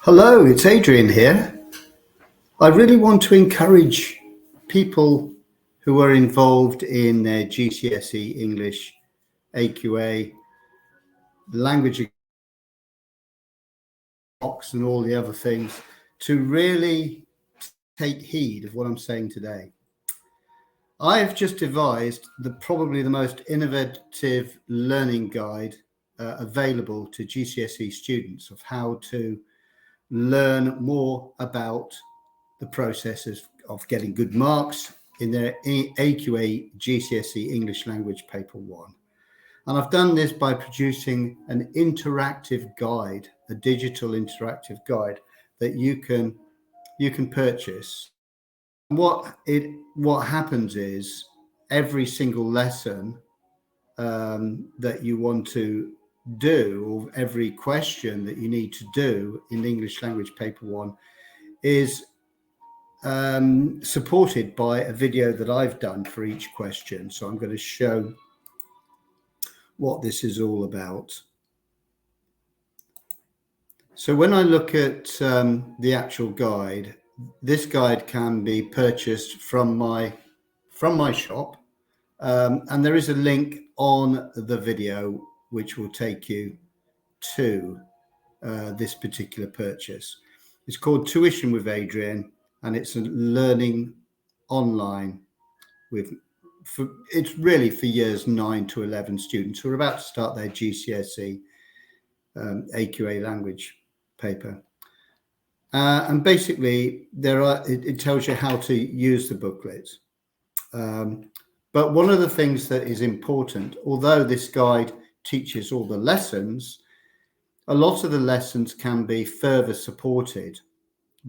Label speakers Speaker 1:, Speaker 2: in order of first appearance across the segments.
Speaker 1: Hello, it's Adrian here. I really want to encourage people who are involved in their GCSE English, AQA, language box and all the other things to really take heed of what I'm saying today. I have just devised probably the most innovative learning guide available to GCSE students of how to learn more about the processes of getting good marks in their AQA GCSE English Language Paper 1. And I've done this by producing an interactive guide, a digital interactive guide that you can purchase. What happens is every single lesson that you want to do, or every question that you need to do in English Language Paper 1 is supported by a video that I've done for each question. So I'm going to show what this is all about. So when I look at the actual guide, this guide can be purchased from my shop, and there is a link on the video which will take you to this particular purchase. It's called Tuition with Adrian, and it's a learning online it's really for years 9 to 11 students who are about to start their GCSE AQA language paper. And basically, it tells you how to use the booklet. But one of the things that is important, although this guide teaches all the lessons, a lot of the lessons can be further supported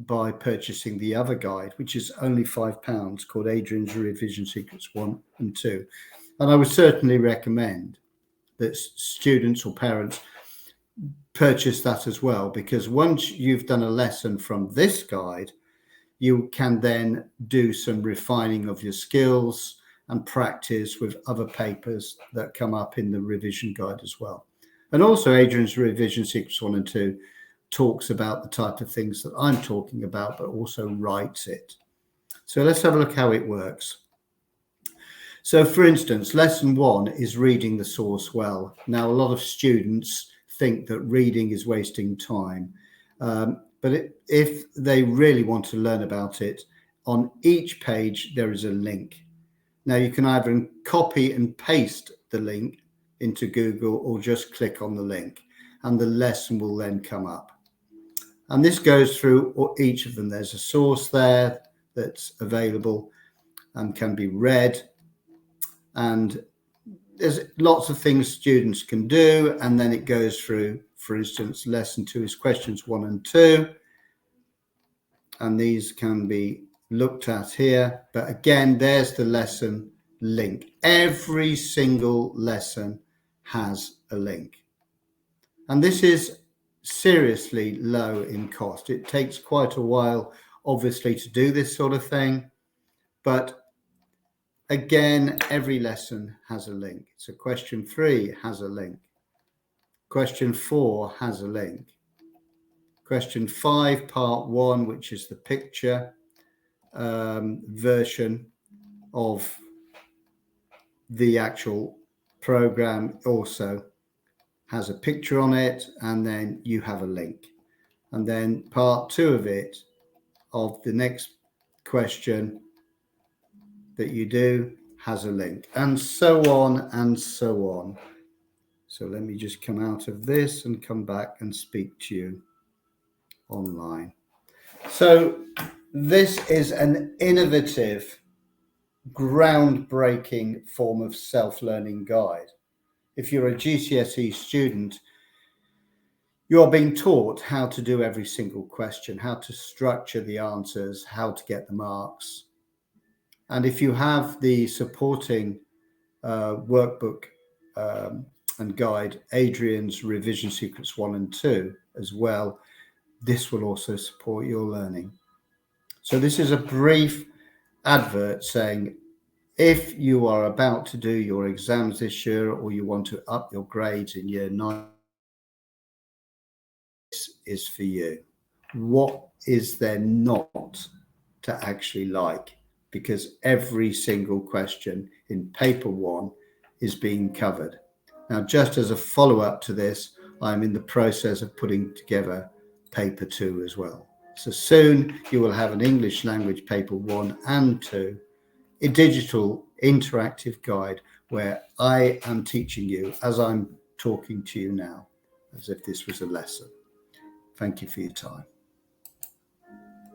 Speaker 1: by purchasing the other guide, which is only £5, called Adrian's Revision Secrets 1 and 2. And I would certainly recommend that students or parents purchase that as well, because once you've done a lesson from this guide, you can then do some refining of your skills and practice with other papers that come up in the revision guide as well. And also Adrian's Revision Secrets 1 and 2 talks about the type of things that I'm talking about, but also writes it. So let's have a look how it works. So for instance, lesson 1 is reading the source well. Now, a lot of students think that reading is wasting time, but if they really want to learn about it, on each page there is a link. Now you can either copy and paste the link into Google or just click on the link and the lesson will then come up. And this goes through each of them. There's a source there that's available and can be read. And there's lots of things students can do. And then it goes through, for instance, lesson 2 is questions 1 and 2. And these can be looked at here. But again, there's the lesson link. Every single lesson has a link. And this is seriously low in cost. It takes quite a while, obviously, to do this sort of thing. But again, every lesson has a link. So question 3 has a link. Question 4 has a link. Question 5, part 1, which is the picture version of the actual program, also has a picture on it, and then you have a link. And then part 2 of it, of the next question that you do, has a link, and so on and so on. So let me just come out of this and come back and speak to you online. So this is an innovative, groundbreaking form of self-learning guide. If you're a GCSE student, you are being taught how to do every single question, how to structure the answers, how to get the marks. And if you have the supporting workbook and guide, Adrian's Revision Secrets 1 and 2 as well, this will also support your learning. So this is a brief advert saying, if you are about to do your exams this year or you want to up your grades in year 9, this is for you. what is there not to actually like? Because every single question in paper 1 is being covered. Now, just as a follow-up to this, I'm in the process of putting together paper 2 as well. So soon you will have an English language paper 1 and 2, a digital interactive guide where I am teaching you as I'm talking to you now, as if this was a lesson. Thank you for your time.